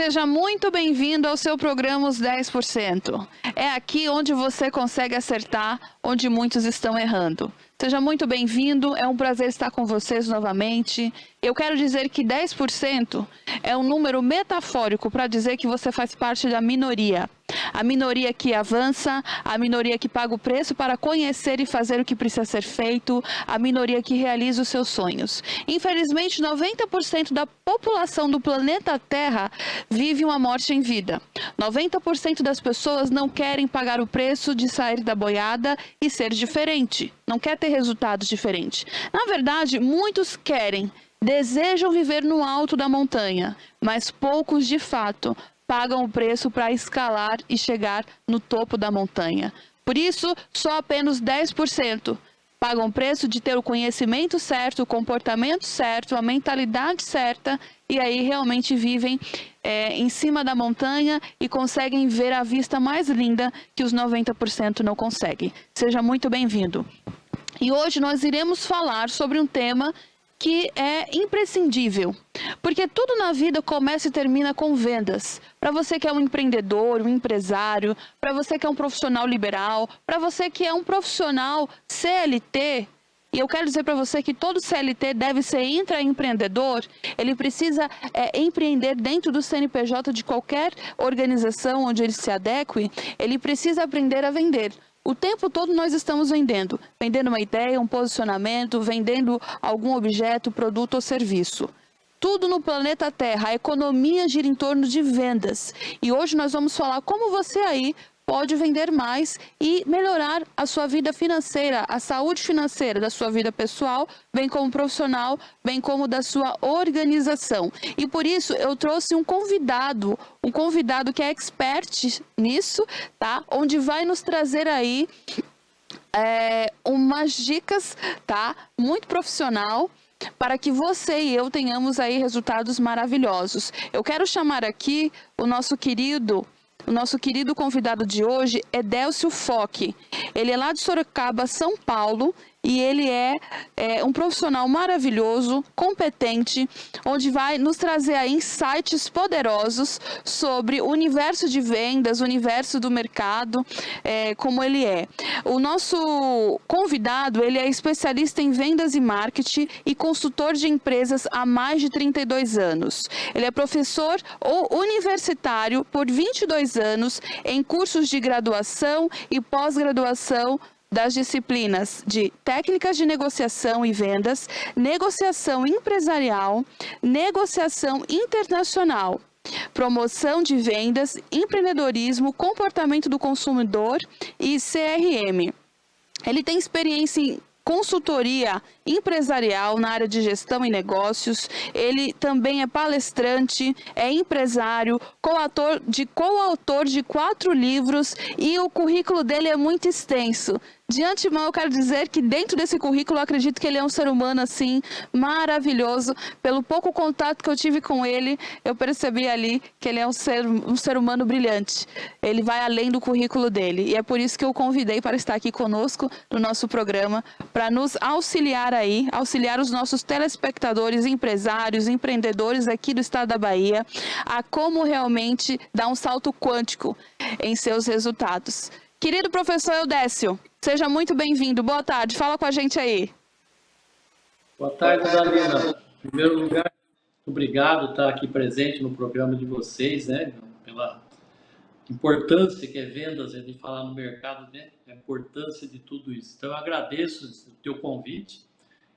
Seja muito bem-vindo ao seu programa Os 10%. É aqui onde você consegue acertar, onde muitos estão errando. Seja muito bem-vindo, é um prazer estar com vocês novamente. Eu quero dizer que 10% é um número metafórico para dizer que você faz parte da minoria. A minoria que avança, a minoria que paga o preço para conhecer e fazer o que precisa ser feito, a minoria que realiza os seus sonhos. Infelizmente, 90% da população do planeta Terra vive uma morte em vida. 90% das pessoas não querem pagar o preço de sair da boiada e ser diferente. Não quer ter resultados diferentes. Na verdade, muitos querem, desejam viver no alto da montanha, mas poucos de fato pagam o preço para escalar e chegar no topo da montanha. Por isso, só apenas 10% pagam o preço de ter o conhecimento certo, o comportamento certo, a mentalidade certa, e aí realmente vivem em cima da montanha e conseguem ver a vista mais linda que os 90% não conseguem. Seja muito bem-vindo. E hoje nós iremos falar sobre um tema que é imprescindível, porque tudo na vida começa e termina com vendas. Para você que é um empreendedor, um empresário, para você que é um profissional liberal, para você que é um profissional CLT, e eu quero dizer para você que todo CLT deve ser intraempreendedor, ele precisa empreender dentro do CNPJ de qualquer organização onde ele se adeque, ele precisa aprender a vender. O tempo todo nós estamos vendendo uma ideia, um posicionamento, vendendo algum objeto, produto ou serviço. Tudo no planeta Terra, a economia gira em torno de vendas. E hoje nós vamos falar como você aí pode vender mais e melhorar a sua vida financeira, a saúde financeira da sua vida pessoal, bem como profissional, bem como da sua organização. E por isso eu trouxe um convidado que é expert nisso, tá? Onde vai nos trazer aí umas dicas, tá? Muito profissional, para que você e eu tenhamos aí resultados maravilhosos. Eu quero chamar aqui o nosso querido convidado de hoje é Délcio Foque. Ele é lá de Sorocaba, São Paulo, e ele é um profissional maravilhoso, competente, onde vai nos trazer aí insights poderosos sobre o universo de vendas, o universo do mercado, como ele é. O nosso convidado, ele é especialista em vendas e marketing e consultor de empresas há mais de 32 anos. Ele é professor universitário por 22 anos em cursos de graduação e pós-graduação das disciplinas de técnicas de negociação e vendas, negociação empresarial, negociação internacional, promoção de vendas, empreendedorismo, comportamento do consumidor e CRM. Ele tem experiência em consultoria empresarial na área de gestão e negócios. Ele também é palestrante, é empresário, coautor de 4 livros e o currículo dele é muito extenso. De antemão, eu quero dizer que dentro desse currículo, eu acredito que ele é um ser humano, assim, maravilhoso. Pelo pouco contato que eu tive com ele, eu percebi ali que ele é um ser humano brilhante. Ele vai além do currículo dele. E é por isso que eu o convidei para estar aqui conosco no nosso programa, para nos auxiliar aí, auxiliar os nossos telespectadores, empresários, empreendedores aqui do estado da Bahia, a como realmente dar um salto quântico em seus resultados. Querido professor Eudécio, seja muito bem-vindo. Boa tarde. Fala com a gente aí. Boa tarde, Dalina. Em primeiro lugar, muito obrigado por estar aqui presente no programa de vocês, né? Pela importância que é vendas, de falar no mercado, né? A importância de tudo isso. Então, eu agradeço o teu convite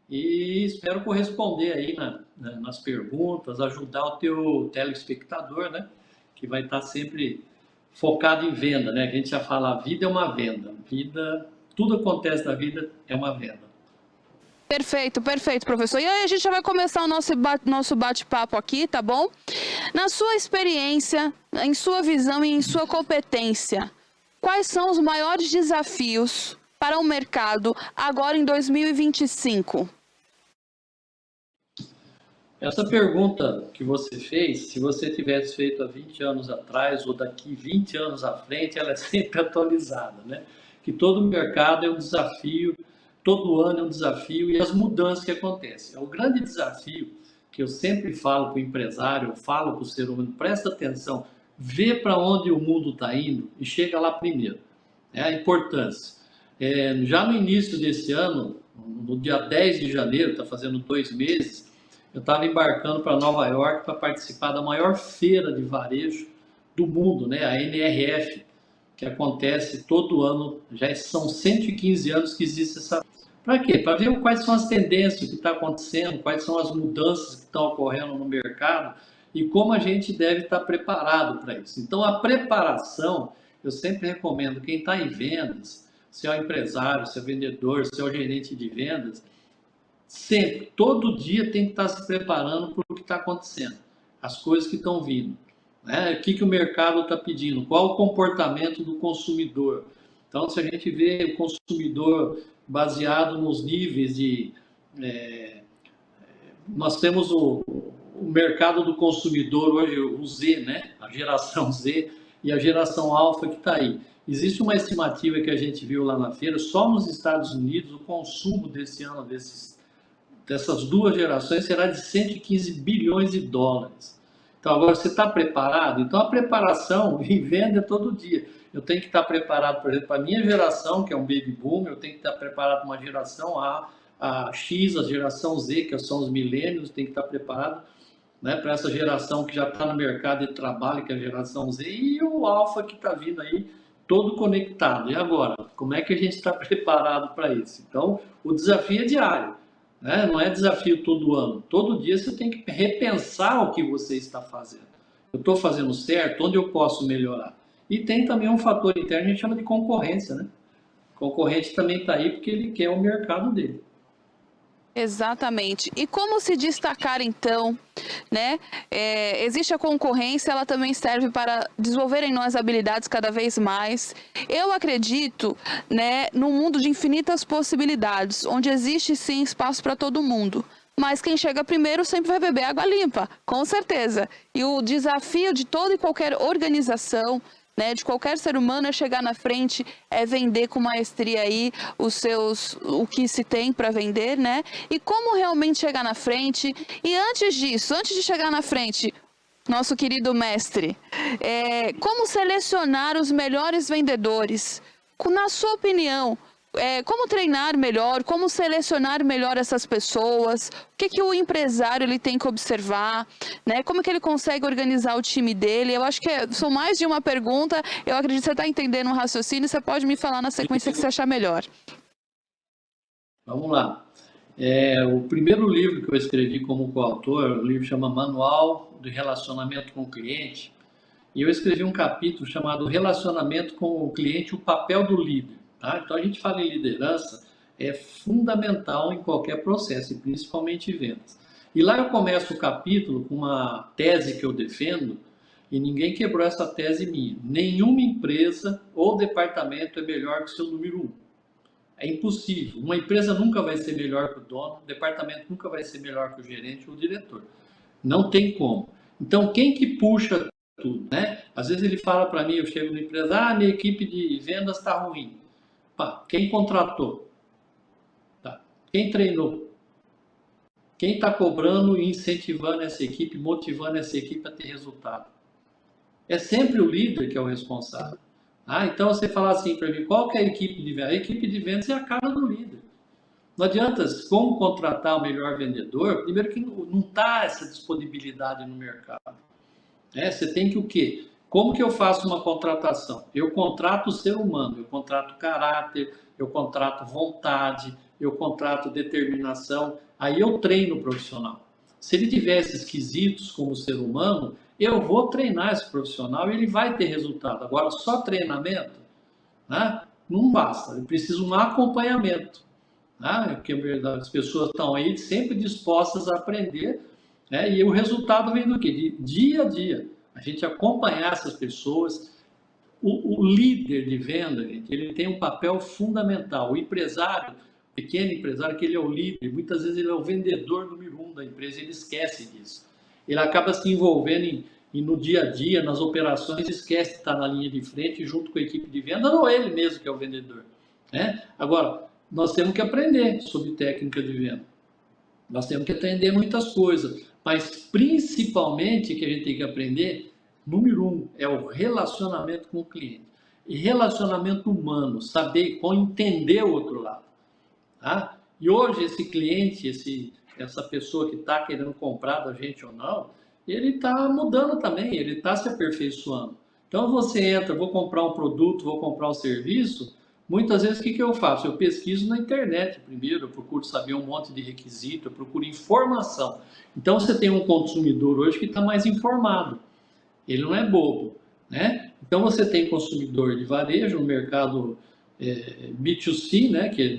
e espero corresponder aí nas perguntas, ajudar o teu telespectador, né? Que vai estar sempre focado em venda, né? A gente já fala, a vida é uma venda. Tudo acontece na vida é uma venda. Perfeito, perfeito, professor. E aí a gente já vai começar o nosso bate-papo aqui, tá bom? Na sua experiência, em sua visão e em sua competência, quais são os maiores desafios para o mercado agora em 2025? Essa pergunta que você fez, se você tivesse feito há 20 anos atrás ou daqui 20 anos à frente, ela é sempre atualizada, né? Que todo mercado é um desafio, todo ano é um desafio e as mudanças que acontecem. O grande desafio que eu sempre falo para o empresário, eu falo para o ser humano, presta atenção, vê para onde o mundo está indo e chega lá primeiro. É a importância. Já no início desse ano, no dia 10 de janeiro, está fazendo 2 meses, eu estava embarcando para Nova York para participar da maior feira de varejo do mundo, né? A NRF, que acontece todo ano, já são 115 anos que existe essa. Para quê? Para ver quais são as tendências que está acontecendo, quais são as mudanças que estão ocorrendo no mercado e como a gente deve estar preparado para isso. Então, a preparação, eu sempre recomendo quem está em vendas, se é um empresário, se é vendedor, se é o gerente de vendas, sempre, todo dia tem que estar se preparando para o que está acontecendo, as coisas que estão vindo, né? O que o mercado está pedindo, qual o comportamento do consumidor. Então, se a gente vê o consumidor baseado nos níveis de... nós temos o mercado do consumidor hoje, o Z, né? A geração Z e a geração Alfa que está aí. Existe uma estimativa que a gente viu lá na feira, só nos Estados Unidos o consumo desse ano dessas duas gerações será de 115 bilhões de dólares. Então, agora, você está preparado? Então, a preparação em venda é todo dia. Eu tenho que estar preparado, por exemplo, para a minha geração, que é um baby boom, eu tenho que estar preparado para uma geração a X, a geração Z, que são os milênios, tem que estar preparado, né, para essa geração que já está no mercado de trabalho, que é a geração Z, e o Alfa que está vindo aí, todo conectado. E agora, como é que a gente está preparado para isso? Então, o desafio é diário. Não é desafio todo ano. Todo dia você tem que repensar o que você está fazendo. Eu estou fazendo certo? Onde eu posso melhorar? E tem também um fator interno que a gente chama de concorrência, né? O concorrente também está aí porque ele quer o mercado dele. Exatamente. E como se destacar, então, né? Existe a concorrência, ela também serve para desenvolver em nós habilidades cada vez mais. Eu acredito, né, num mundo de infinitas possibilidades, onde existe sim espaço para todo mundo. Mas quem chega primeiro sempre vai beber água limpa, com certeza. E o desafio de toda e qualquer organização, né, de qualquer ser humano, é chegar na frente, é vender com maestria aí o que se tem para vender, né? E como realmente chegar na frente. E antes disso, antes de chegar na frente, nosso querido mestre, como selecionar os melhores vendedores? Na sua opinião, como treinar melhor, como selecionar melhor essas pessoas, o que o empresário ele tem que observar, né? Como que ele consegue organizar o time dele? Eu acho que são mais de uma pergunta, eu acredito que você está entendendo o raciocínio, você pode me falar na sequência que você achar melhor. Vamos lá. O primeiro livro que eu escrevi como coautor, o livro chama Manual de Relacionamento com o Cliente, e eu escrevi um capítulo chamado Relacionamento com o Cliente, o papel do líder. Tá? Então, a gente fala em liderança, é fundamental em qualquer processo, e principalmente em vendas. E lá eu começo o capítulo com uma tese que eu defendo, e ninguém quebrou essa tese minha. Nenhuma empresa ou departamento é melhor que o seu número 1. É impossível. Uma empresa nunca vai ser melhor que o dono, o departamento nunca vai ser melhor que o gerente ou o diretor. Não tem como. Então, quem que puxa tudo, né? Às vezes ele fala para mim, eu chego na empresa, minha equipe de vendas está ruim. Quem contratou? Tá. Quem treinou? Quem está cobrando e incentivando essa equipe, motivando essa equipe a ter resultado? É sempre o líder que é o responsável. Então você fala assim para mim, qual que é a equipe de vendas? A equipe de vendas é a cara do líder. Não adianta como contratar o melhor vendedor, primeiro que não está essa disponibilidade no mercado. Você tem que o quê? Como que eu faço uma contratação? Eu contrato o ser humano, eu contrato caráter, eu contrato vontade, eu contrato determinação, aí eu treino o profissional. Se ele tiver esses quesitos como ser humano, eu vou treinar esse profissional e ele vai ter resultado. Agora, só treinamento, né, não basta, ele precisa de um acompanhamento. Porque as pessoas estão aí sempre dispostas a aprender, né, e o resultado vem do quê? De dia a dia. A gente acompanhar essas pessoas. O líder de venda, gente, ele tem um papel fundamental. O empresário, o pequeno empresário, que ele é o líder, muitas vezes ele é o vendedor número 1 da empresa, ele esquece disso. Ele acaba se envolvendo no dia a dia, nas operações, esquece de estar na linha de frente junto com a equipe de venda, ou ele mesmo que é o vendedor. Né? Agora, nós temos que aprender sobre técnica de venda. Nós temos que aprender muitas coisas. Mas principalmente que a gente tem que aprender, número 1, é o relacionamento com o cliente. E relacionamento humano, saber entender o outro lado. Tá? E hoje esse cliente, essa pessoa que está querendo comprar da gente ou não, ele está mudando também, ele está se aperfeiçoando. Então você entra, vou comprar um produto, vou comprar um serviço, muitas vezes o que eu faço? Eu pesquiso na internet primeiro, eu procuro saber um monte de requisito, eu procuro informação. Então você tem um consumidor hoje que está mais informado, ele não é bobo, né? Então você tem consumidor de varejo no mercado B2C, né, que é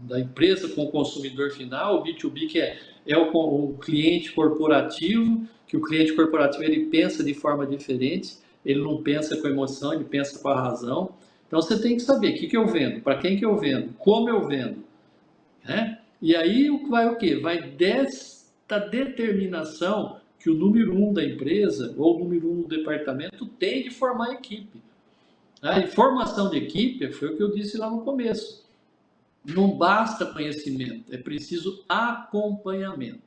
da empresa com o consumidor final, o B2B, que é o cliente corporativo, que o cliente corporativo ele pensa de forma diferente, ele não pensa com emoção, ele pensa com a razão. Então você tem que saber o que eu vendo, para quem que eu vendo, como eu vendo, né? E aí vai o quê? Vai desta determinação que o número 1 da empresa ou o número 1 do departamento tem de formar a equipe. A formação de equipe foi o que eu disse lá no começo. Não basta conhecimento, é preciso acompanhamento.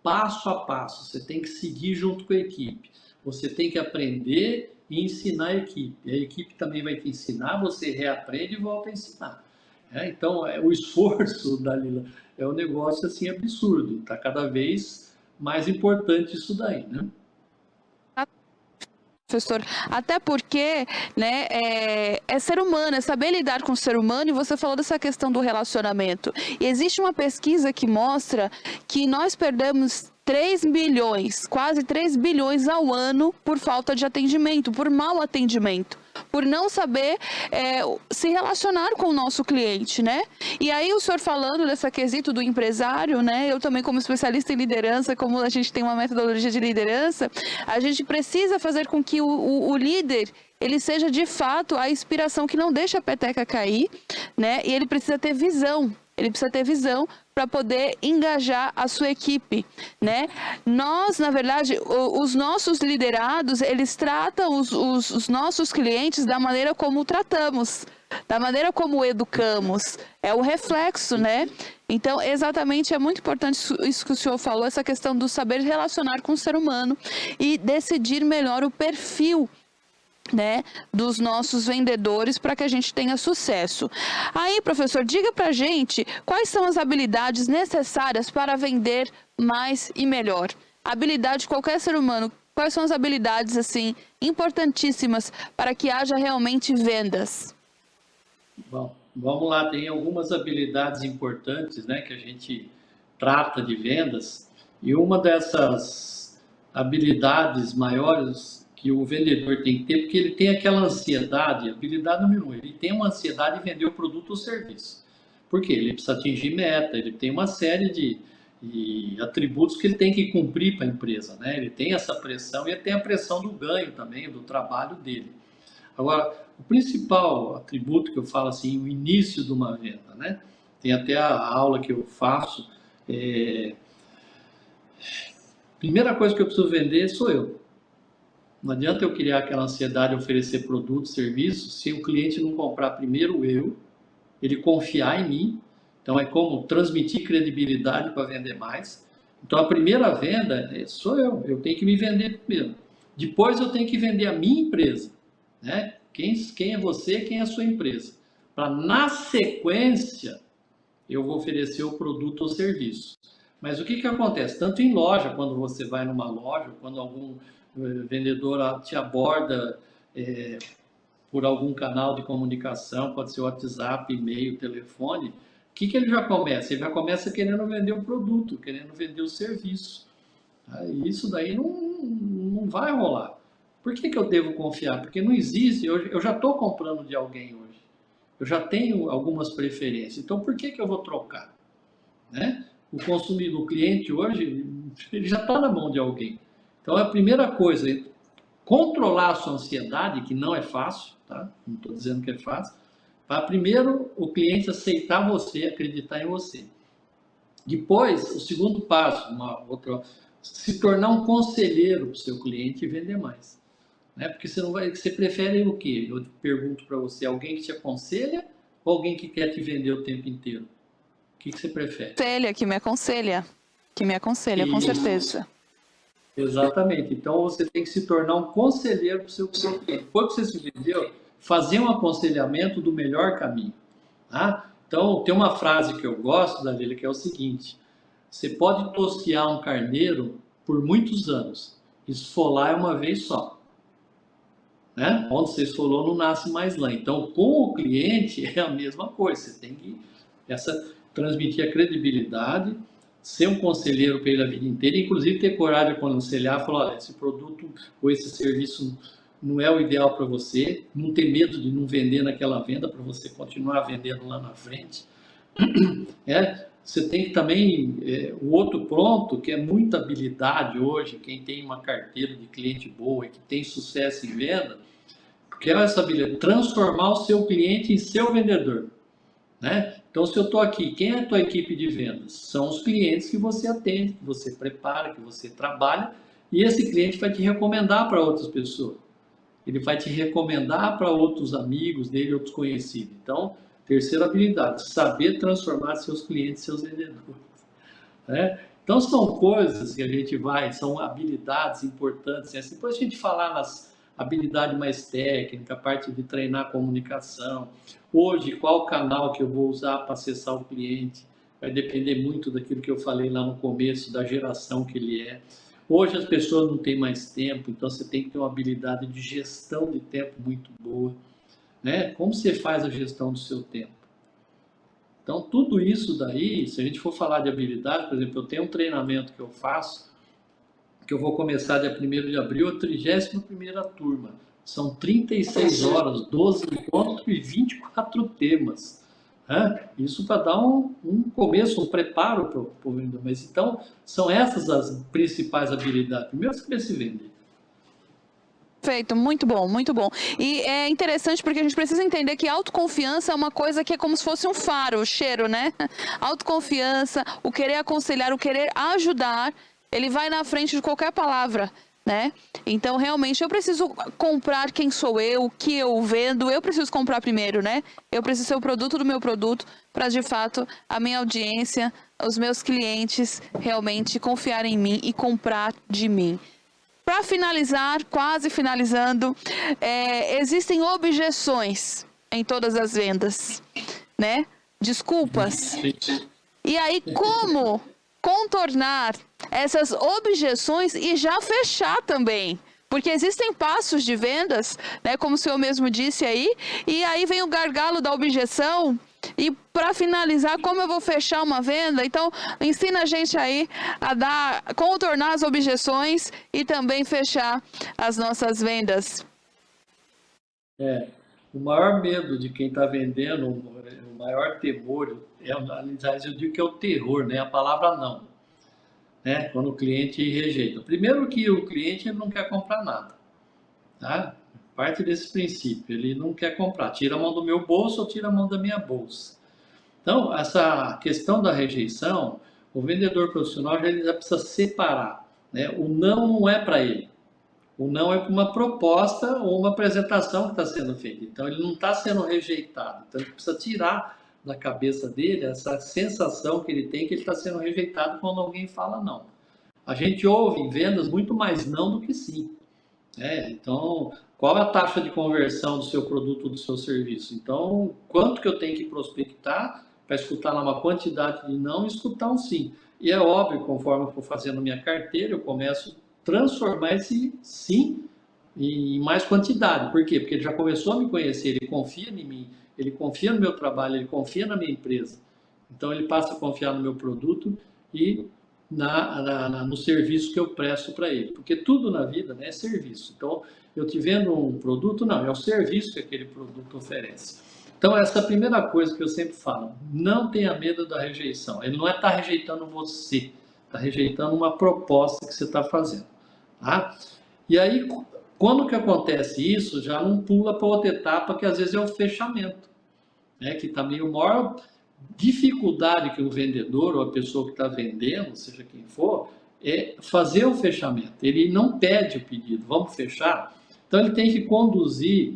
Passo a passo, você tem que seguir junto com a equipe. Você tem que aprender e ensinar a equipe. A equipe também vai te ensinar, você reaprende e volta a ensinar. Então, o esforço, Dalila, é um negócio assim absurdo. Está cada vez mais importante isso daí, né? Professor, até porque, né, é ser humano, é saber lidar com o ser humano, e você falou dessa questão do relacionamento. E existe uma pesquisa que mostra que nós perdemos 3 bilhões, quase 3 bilhões ao ano por falta de atendimento, por mau atendimento, por não saber se relacionar com o nosso cliente, né? E aí o senhor falando dessa quesito do empresário, né? Eu também como especialista em liderança, como a gente tem uma metodologia de liderança, a gente precisa fazer com que o líder ele seja de fato a inspiração que não deixa a peteca cair, né? E ele precisa ter visão. Ele precisa ter visão para poder engajar a sua equipe, né? Nós, na verdade, os nossos liderados, eles tratam os nossos clientes da maneira como tratamos, da maneira como educamos. É o reflexo, né? Então, exatamente, é muito importante isso que o senhor falou, essa questão do saber relacionar com o ser humano e decidir melhor o perfil, né, dos nossos vendedores para que a gente tenha sucesso. Aí, professor, diga para a gente quais são as habilidades necessárias para vender mais e melhor. Habilidade de qualquer ser humano. Quais são as habilidades assim importantíssimas para que haja realmente vendas? Bom, vamos lá. Tem algumas habilidades importantes, né, que a gente trata de vendas, e uma dessas habilidades maiores que o vendedor tem que ter, porque ele tem aquela ansiedade, habilidade número 1, ele tem uma ansiedade de vender o produto ou serviço. Por quê? Ele precisa atingir meta, ele tem uma série de atributos que ele tem que cumprir para a empresa, né? Ele tem essa pressão e ele tem a pressão do ganho também, do trabalho dele. Agora, o principal atributo que eu falo assim, o início de uma venda, né? Tem até a aula que eu faço, primeira coisa que eu preciso vender sou eu. Não adianta eu criar aquela ansiedade de oferecer produto, serviço, se o cliente não comprar primeiro ele confiar em mim. Então é como transmitir credibilidade para vender mais. Então a primeira venda sou eu tenho que me vender primeiro. Depois eu tenho que vender a minha empresa, né? Quem é você, quem é a sua empresa. Para na sequência eu vou oferecer o produto ou serviço. Mas o que acontece? Tanto em loja, quando você vai numa loja, quando algum vendedor te aborda por algum canal de comunicação, pode ser WhatsApp, e-mail, telefone, o que ele já começa? Ele já começa querendo vender o produto, querendo vender o serviço. Isso daí não vai rolar. Por que eu devo confiar? Porque não existe, eu já estou comprando de alguém hoje. Eu já tenho algumas preferências. Então, por que eu vou trocar? Né? O consumidor, o cliente hoje, ele já está na mão de alguém. Então, a primeira coisa é controlar a sua ansiedade, que não é fácil, tá? Não estou dizendo que é fácil, para primeiro o cliente aceitar você, acreditar em você. Depois, o segundo passo, se tornar um conselheiro para o seu cliente e vender mais. Né? Porque você prefere o quê? Eu pergunto para você, alguém que te aconselha ou alguém que quer te vender o tempo inteiro? O que você prefere? Que me aconselha, com certeza. Exatamente. Então, você tem que se tornar um conselheiro para o seu cliente. Depois que você se vendeu, fazer um aconselhamento do melhor caminho. Tá? Então, tem uma frase que eu gosto, Dalila, que é o seguinte: você pode tosquiar um carneiro por muitos anos, esfolar é uma vez só. Né? Onde você esfolou não nasce mais lã. Então, com o cliente é a mesma coisa. Você tem que transmitir a credibilidade, ser um conselheiro para ele a vida inteira, inclusive ter coragem de aconselhar, falar, olha, esse produto ou esse serviço não é o ideal para você, não ter medo de não vender naquela venda para você continuar vendendo lá na frente. Você tem que também, o outro ponto, que é muita habilidade hoje, quem tem uma carteira de cliente boa e que tem sucesso em venda, que é essa habilidade, transformar o seu cliente em seu vendedor. Né? Então, se eu estou aqui, quem é a tua equipe de vendas? São os clientes que você atende, que você prepara, que você trabalha, e esse cliente vai te recomendar para outras pessoas. Ele vai te recomendar para outros amigos dele, outros conhecidos. Então, terceira habilidade, saber transformar seus clientes em seus vendedores. Né? Então, são coisas que a gente são habilidades importantes. Assim, depois a gente falar nas habilidades mais técnicas, a parte de treinar a comunicação. Hoje, qual canal que eu vou usar para acessar o cliente? Vai depender muito daquilo que eu falei lá no começo, da geração que ele é. Hoje as pessoas não têm mais tempo, então você tem que ter uma habilidade de gestão de tempo muito boa. Né? Como você faz a gestão do seu tempo? Então, tudo isso daí, se a gente for falar de habilidade, por exemplo, eu tenho um treinamento que eu faço, que eu vou começar dia 1º de abril, a 31ª turma. São 36 horas, 12 encontros e 24 temas. Né? Isso para dar um começo, um preparo para o vendedor. Mas então, são essas as principais habilidades. Primeiro, saber se vender. Perfeito, muito bom, muito bom. E é interessante porque a gente precisa entender que autoconfiança é uma coisa que é como se fosse um faro, o cheiro, né? Autoconfiança, o querer aconselhar, o querer ajudar, ele vai na frente de qualquer palavra, né? Então, realmente, eu preciso comprar quem sou eu, o que eu vendo, eu preciso comprar primeiro, né? Eu preciso ser o produto do meu produto para, de fato, a minha audiência, os meus clientes realmente confiarem em mim e comprar de mim. Para finalizar, quase finalizando, existem objeções em todas as vendas, né? Desculpas. E aí, como contornar essas objeções e já fechar também? Porque existem passos de vendas, né, como o senhor mesmo disse aí, e aí vem o gargalo da objeção. E para finalizar, como eu vou fechar uma venda? Então, ensina a gente aí a contornar as objeções e também fechar as nossas vendas. O maior medo de quem está vendendo, o maior temor, eu digo que é o terror, né? A palavra não. Né? Quando o cliente rejeita. Primeiro que o cliente não quer comprar nada. Tá? Parte desse princípio, ele não quer comprar. Tira a mão do meu bolso ou tira a mão da minha bolsa. Então, essa questão da rejeição, o vendedor profissional ele já precisa separar. Né? O não é para ele. O não é para uma proposta ou uma apresentação que está sendo feita. Então, ele não está sendo rejeitado. Então, ele precisa tirar da cabeça dele essa sensação que ele tem que ele está sendo rejeitado quando alguém fala não. A gente ouve em vendas muito mais não do que sim. Então, qual é a taxa de conversão do seu produto ou do seu serviço? Então, quanto que eu tenho que prospectar para escutar lá uma quantidade de não e escutar um sim? E é óbvio, conforme eu for fazendo minha carteira, eu começo a transformar esse sim em mais quantidade. Por quê? Porque ele já começou a me conhecer, ele confia em mim, ele confia no meu trabalho, ele confia na minha empresa. Então, ele passa a confiar no meu produto e no serviço que eu presto para ele. Porque tudo na vida, né, é serviço. Então, eu te vendo um produto, não, é o serviço que aquele produto oferece. Então, essa é a primeira coisa que eu sempre falo. Não tenha medo da rejeição. Ele não está rejeitando você, está rejeitando uma proposta que você está fazendo. Tá? E aí, quando que acontece isso, já não pula para outra etapa, que às vezes é o fechamento. Né, que também o maior dificuldade que o vendedor ou a pessoa que está vendendo, seja quem for, é fazer o fechamento. Ele não pede o pedido, vamos fechar? Então, ele tem que conduzir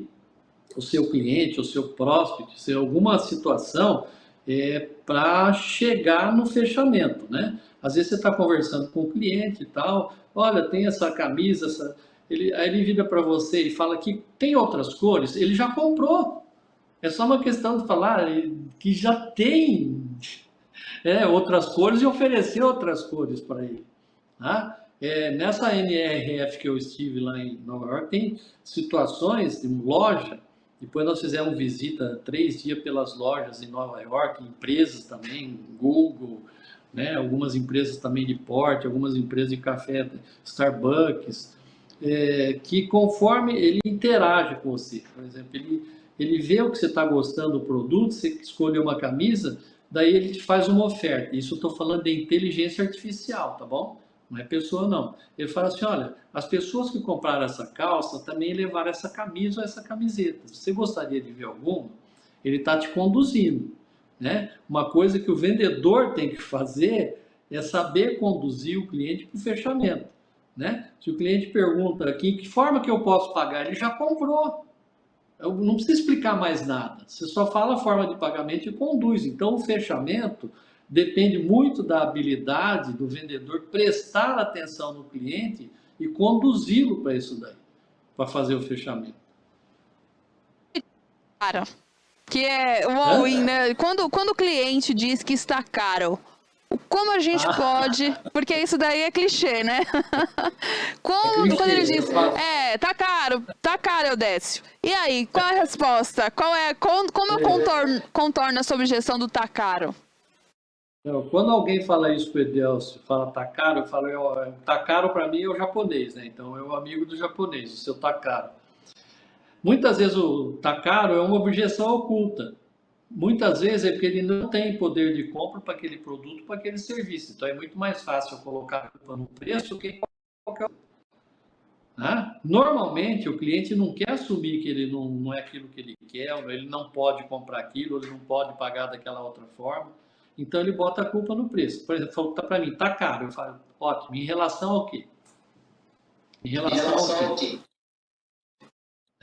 o seu cliente, o seu prospect, se alguma situação para chegar no fechamento, né? Às vezes você está conversando com o cliente e tal, olha, tem essa camisa, aí ele vira para você e fala que tem outras cores, ele já comprou. É só uma questão de falar que já tem outras cores e oferecer outras cores para ele. Tá? Nessa NRF que eu estive lá em Nova York, tem situações de loja. Depois nós fizemos visita 3 dias pelas lojas em Nova York, empresas também, Google, né? Algumas empresas também de porte, algumas empresas de café, Starbucks, que conforme ele interage com você, por exemplo, ele vê o que você está gostando do produto, você escolheu uma camisa, daí ele te faz uma oferta. Isso eu estou falando de inteligência artificial, tá bom? Não é pessoa, não. Ele fala assim, olha, as pessoas que compraram essa calça também levaram essa camisa ou essa camiseta. Você gostaria de ver alguma? Ele está te conduzindo, né? Uma coisa que o vendedor tem que fazer é saber conduzir o cliente para o fechamento, né? Se o cliente pergunta aqui, que forma que eu posso pagar? Ele já comprou. Eu não precisa explicar mais nada. Você só fala a forma de pagamento e conduz. Então, o fechamento depende muito da habilidade do vendedor prestar atenção no cliente e conduzi-lo para isso daí, para fazer o fechamento. Cara, que é o all-in, né? Quando o cliente diz que está caro, como a gente pode... Porque isso daí é clichê, né? Quando ele diz, tá caro, Eudécio. E aí, qual é a resposta? Como eu contorno essa objeção do tá caro? Quando alguém fala isso para o Edelcio, fala tá caro, eu falo, tá caro para mim é o japonês, né? Então é o amigo do japonês, o seu tá caro. Muitas vezes o tá caro é uma objeção oculta. Muitas vezes é porque ele não tem poder de compra para aquele produto, para aquele serviço. Então é muito mais fácil eu colocar no preço do que qualquer outro. Né? Normalmente o cliente não quer assumir que ele não é aquilo que ele quer, ou ele não pode comprar aquilo, ou ele não pode pagar daquela outra forma. Então ele bota a culpa no preço. Por exemplo, falou para mim, tá caro. Eu falo, ótimo, em relação ao quê? Em relação ao quê?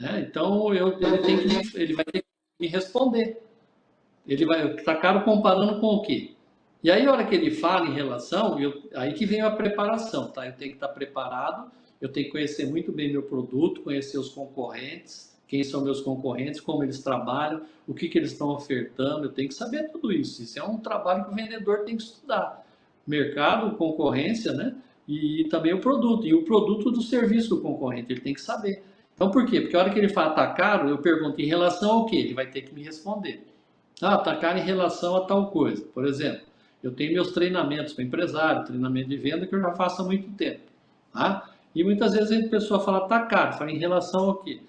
Então ele vai ter que me responder. Ele vai estar caro comparando com o quê? E aí, a hora que ele fala em relação, aí que vem a preparação, tá? Eu tenho que estar preparado, eu tenho que conhecer muito bem meu produto, conhecer os concorrentes, quem são meus concorrentes, como eles trabalham, o que eles estão ofertando, eu tenho que saber tudo isso. Isso é um trabalho que o vendedor tem que estudar. Mercado, concorrência, né? E também o produto. E o produto do serviço do concorrente, ele tem que saber. Então, por quê? Porque a hora que ele fala tá caro, eu pergunto em relação ao quê? Ele vai ter que me responder. Tá caro em relação a tal coisa. Por exemplo, eu tenho meus treinamentos para empresário, treinamento de venda que eu já faço há muito tempo. Tá? E muitas vezes a pessoa fala, tá caro, fala em relação ao quê?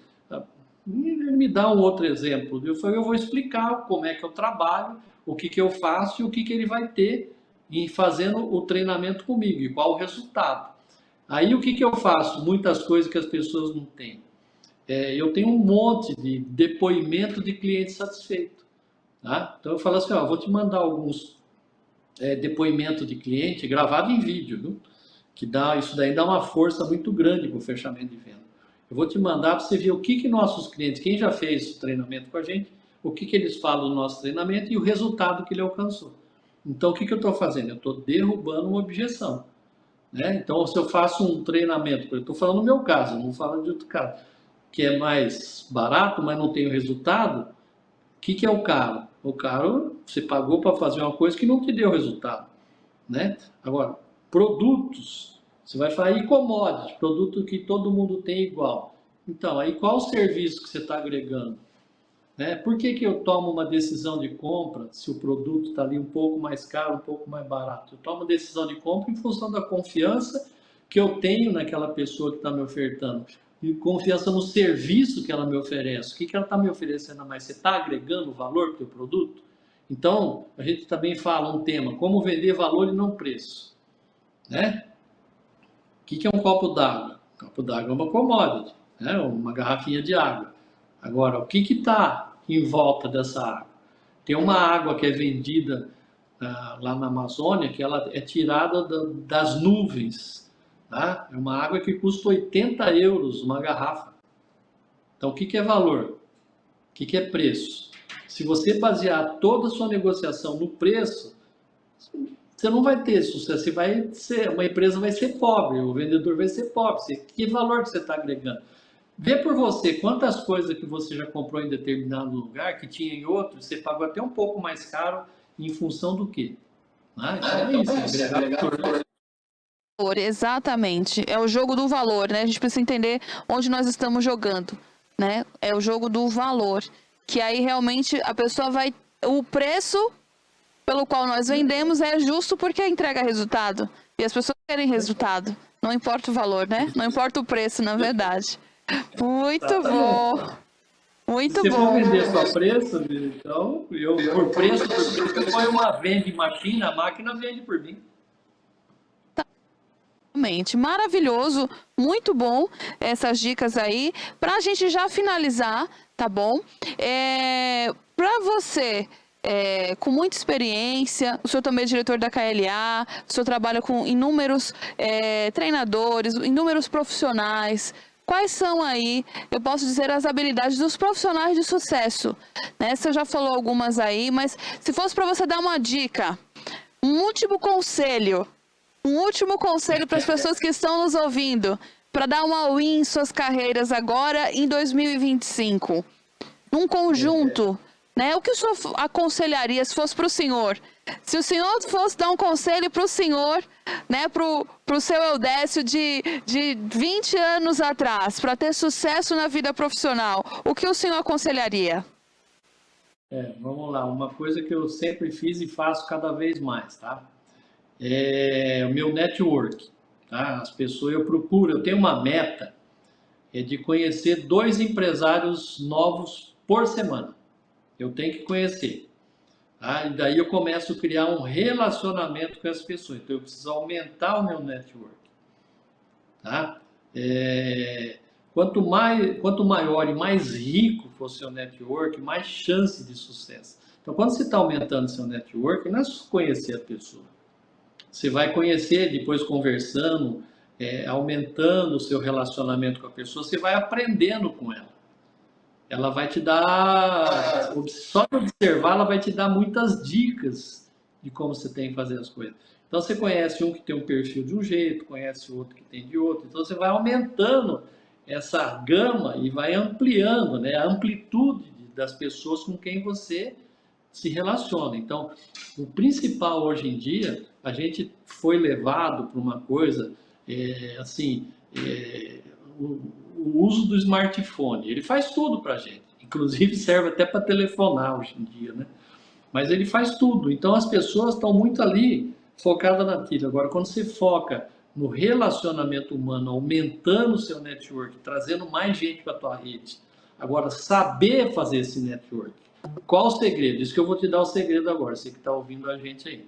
Ele me dá um outro exemplo. Eu vou explicar como é que eu trabalho, o que eu faço e o que ele vai ter em fazendo o treinamento comigo e qual o resultado. Aí o que eu faço? Muitas coisas que as pessoas não têm. Eu tenho um monte de depoimento de cliente satisfeito. Tá? Então eu falo assim, vou te mandar alguns depoimentos de cliente gravado em vídeo, viu? Que isso daí dá uma força muito grande para o fechamento de venda. Eu vou te mandar para você ver o que nossos clientes, quem já fez treinamento com a gente, o que eles falam do nosso treinamento e o resultado que ele alcançou. Então o que eu estou fazendo? Eu estou derrubando uma objeção. Né? Então se eu faço um treinamento, eu estou falando no meu caso, não falo de outro caso, que é mais barato, mas não tem o resultado, o que é o caro? O caro, você pagou para fazer uma coisa que não te deu resultado. Né? Agora, produtos, você vai falar em commodities, produto que todo mundo tem igual. Então, aí qual o serviço que você está agregando? Né? Por que eu tomo uma decisão de compra se o produto está ali um pouco mais caro, um pouco mais barato? Eu tomo decisão de compra em função da confiança que eu tenho naquela pessoa que está me ofertando. E confiança no serviço que ela me oferece. O que ela está me oferecendo a mais? Você está agregando valor para o teu produto? Então, a gente também fala um tema, como vender valor e não preço. Né? O que é um copo d'água? Um copo d'água é uma commodity, né? Uma garrafinha de água. Agora, o que está em volta dessa água? Tem uma água que é vendida lá na Amazônia, que ela é tirada das nuvens. Tá? É uma água que custa 80 euros uma garrafa. Então, o que é valor? O que é preço? Se você basear toda a sua negociação no preço, você não vai ter sucesso. Uma empresa vai ser pobre, o vendedor vai ser pobre. Que valor que você está agregando? Vê por você quantas coisas que você já comprou em determinado lugar, que tinha em outro, você pagou até um pouco mais caro em função do quê? Então é isso, agregar valor. Exatamente, é o jogo do valor, né? A gente precisa entender onde nós estamos jogando, né? É o jogo do valor, que aí realmente a pessoa vai... O preço pelo qual nós vendemos é justo porque entrega resultado. E as pessoas querem resultado. Não importa o valor, né? Não importa o preço, na verdade. Muito bom. Muito bom. Se você for vender só preço, então, por preço, eu ponho uma vending machine, a máquina vende por mim. Maravilhoso, muito bom essas dicas aí. Para a gente já finalizar, tá bom? Para você, com muita experiência, o senhor também é diretor da KLA, o senhor trabalha com inúmeros treinadores, inúmeros profissionais. Quais são aí, eu posso dizer, as habilidades dos profissionais de sucesso? Né? Você já falou algumas aí, mas se fosse para você dar uma dica, um último conselho para as pessoas que estão nos ouvindo, para dar uma win em suas carreiras agora em 2025. Num conjunto, né? O que o senhor aconselharia se fosse para o senhor? Se o senhor fosse dar um conselho para o senhor, né, para o seu Eudécio de 20 anos atrás, para ter sucesso na vida profissional, o que o senhor aconselharia? Vamos lá, uma coisa que eu sempre fiz e faço cada vez mais, tá? É o meu network, tá? As pessoas, eu tenho uma meta de conhecer 2 empresários novos por semana. Eu tenho que conhecer, tá? E daí eu começo a criar um relacionamento com as pessoas. Então eu preciso aumentar o meu network, tá? Quanto maior e mais rico for o seu network, mais chance de sucesso. Então quando você está aumentando seu network, não é só conhecer a pessoa. Você vai conhecer, depois conversando, aumentando o seu relacionamento com a pessoa, você vai aprendendo com ela. Ela vai te dar, só de observar, ela vai te dar muitas dicas de como você tem que fazer as coisas. Então você conhece um que tem um perfil de um jeito, conhece outro que tem de outro. Então você vai aumentando essa gama e vai ampliando, né, a amplitude das pessoas com quem você se relaciona. Então, o principal hoje em dia, a gente foi levado para uma coisa, o uso do smartphone. Ele faz tudo para a gente, inclusive serve até para telefonar hoje em dia, né? Mas ele faz tudo. Então, as pessoas estão muito ali focadas naquilo. Agora, quando você foca no relacionamento humano, aumentando o seu network, trazendo mais gente para a tua rede, agora, saber fazer esse network. Qual o segredo? Isso que eu vou te dar o segredo agora, você que está ouvindo a gente aí.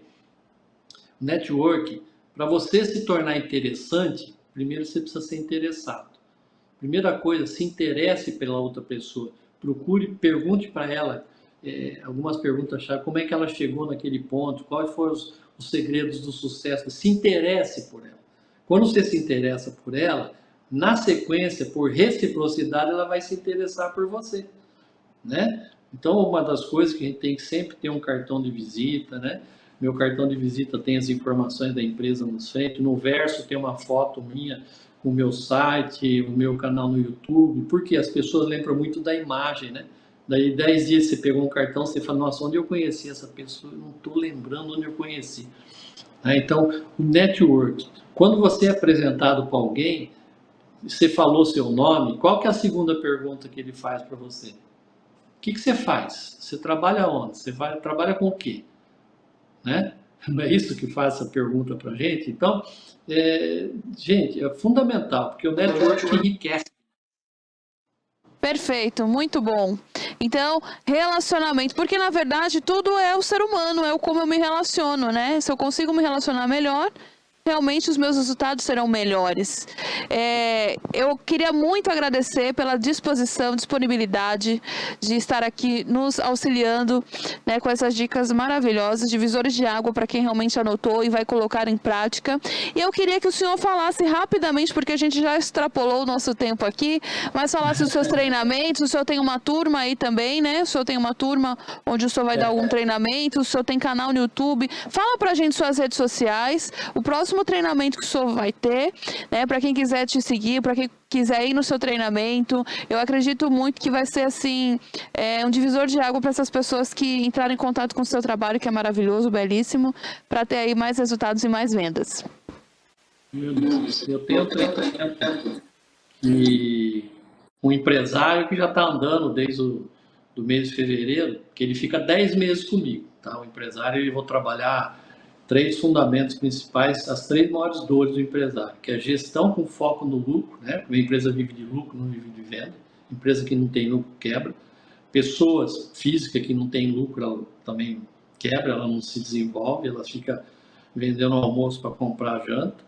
Network, para você se tornar interessante, primeiro você precisa ser interessado. Primeira coisa, se interesse pela outra pessoa. Procure, pergunte para ela algumas perguntas-chave. Como é que ela chegou naquele ponto? Quais foram os segredos do sucesso? Se interesse por ela. Quando você se interessa por ela, na sequência, por reciprocidade, ela vai se interessar por você, né? Então, uma das coisas que a gente tem que sempre ter um cartão de visita, né? Meu cartão de visita tem as informações da empresa nos frente. No verso tem uma foto minha com o meu site, o meu canal no YouTube, porque as pessoas lembram muito da imagem, né? Daí 10 dias você pegou um cartão, você fala, nossa, onde eu conheci essa pessoa? Eu não estou lembrando onde eu conheci. Então, o network. Quando você é apresentado para alguém, você falou seu nome, qual que é a segunda pergunta que ele faz para você? O que você faz? Você trabalha onde? Você trabalha com o quê? Né? Não é isso que faz essa pergunta para a gente? Então, gente, é fundamental, porque o network enriquece. Perfeito, muito bom. Então, relacionamento, porque na verdade tudo é o ser humano, é o como eu me relaciono, né? Se eu consigo me relacionar melhor, realmente os meus resultados serão melhores. Eu queria muito agradecer pela disposição, disponibilidade de estar aqui nos auxiliando, né, com essas dicas maravilhosas, divisores de água para quem realmente anotou e vai colocar em prática. E eu queria que o senhor falasse rapidamente, porque a gente já extrapolou o nosso tempo aqui, mas falasse dos seus treinamentos. O senhor tem uma turma aí também, né? O senhor tem uma turma onde o senhor vai dar algum treinamento, o senhor tem canal no YouTube. Fala pra gente suas redes sociais, o próximo treinamento que o senhor vai ter, né, para quem quiser te seguir, para quem quiser ir no seu treinamento. Eu acredito muito que vai ser assim, um divisor de água para essas pessoas que entrarem em contato com o seu trabalho, que é maravilhoso, belíssimo, para ter aí mais resultados e mais vendas. Meu Deus, eu tenho treinamento e um empresário que já está andando desde do mês de fevereiro, que ele fica 10 meses comigo, tá? O empresário, eu vou trabalhar 3 fundamentos principais, as 3 maiores dores do empresário, que é a gestão com foco no lucro, né? A empresa vive de lucro, não vive de venda. Empresa que não tem lucro quebra. Pessoas físicas que não tem lucro, ela também quebra, ela não se desenvolve, ela fica vendendo almoço para comprar janta,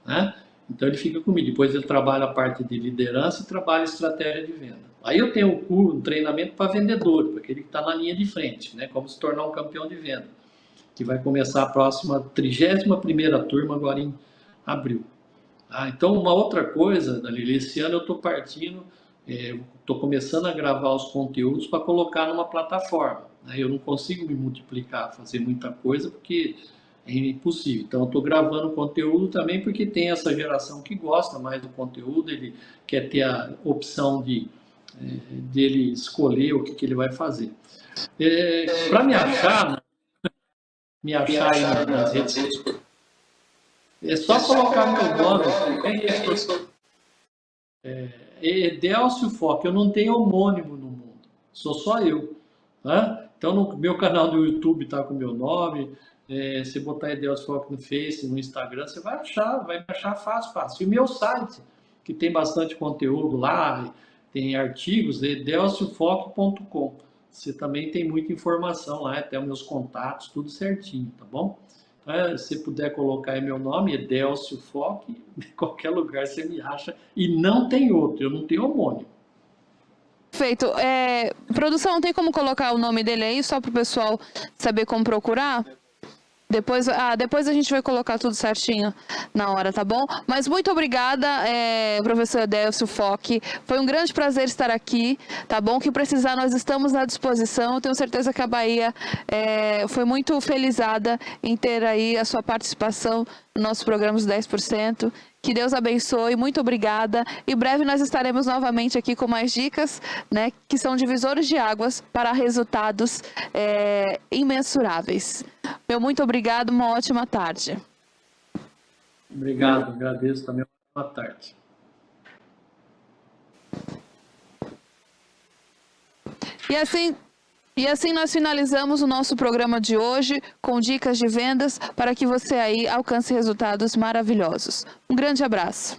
né? Então ele fica comigo. Depois ele trabalha a parte de liderança e trabalha a estratégia de venda. Aí eu tenho um treinamento para vendedor, para aquele que está na linha de frente, né? Como se tornar um campeão de venda, que vai começar a próxima 31ª turma agora em abril. Então, uma outra coisa, Dalila, esse ano eu estou partindo, estou começando a gravar os conteúdos para colocar numa plataforma. Eu não consigo me multiplicar, fazer muita coisa, porque é impossível. Então, eu estou gravando conteúdo também porque tem essa geração que gosta mais do conteúdo, ele quer ter a opção dele escolher o que ele vai fazer. Para me achar aí nas redes sociais, é só colocar meu nome, Edelcio Foque. Eu não tenho homônimo no mundo, sou só eu, tá? Então no meu canal do YouTube está com o meu nome, se botar Edelcio Foque no Face, no Instagram, você vai me achar fácil. E o meu site, que tem bastante conteúdo lá, tem artigos, edelciofoque.com. Você também tem muita informação lá, até os meus contatos, tudo certinho, tá bom? Então, se puder colocar aí meu nome, Edelcio Foque, em qualquer lugar você me acha, e não tem outro, eu não tenho homônimo. Perfeito. Produção, tem como colocar o nome dele aí, só para o pessoal saber como procurar? Depois a gente vai colocar tudo certinho na hora, tá bom? Mas muito obrigada, professor Edelcio Foque. Foi um grande prazer estar aqui, tá bom? Que precisar, nós estamos à disposição. Tenho certeza que a Bahia foi muito felizada em ter aí a sua participação no nosso programa dos 10%. Que Deus abençoe, muito obrigada. Em breve nós estaremos novamente aqui com mais dicas, né, que são divisores de águas para resultados imensuráveis. Meu muito obrigado, uma ótima tarde. Obrigado, agradeço também. Boa tarde. E assim nós finalizamos o nosso programa de hoje com dicas de vendas para que você aí alcance resultados maravilhosos. Um grande abraço.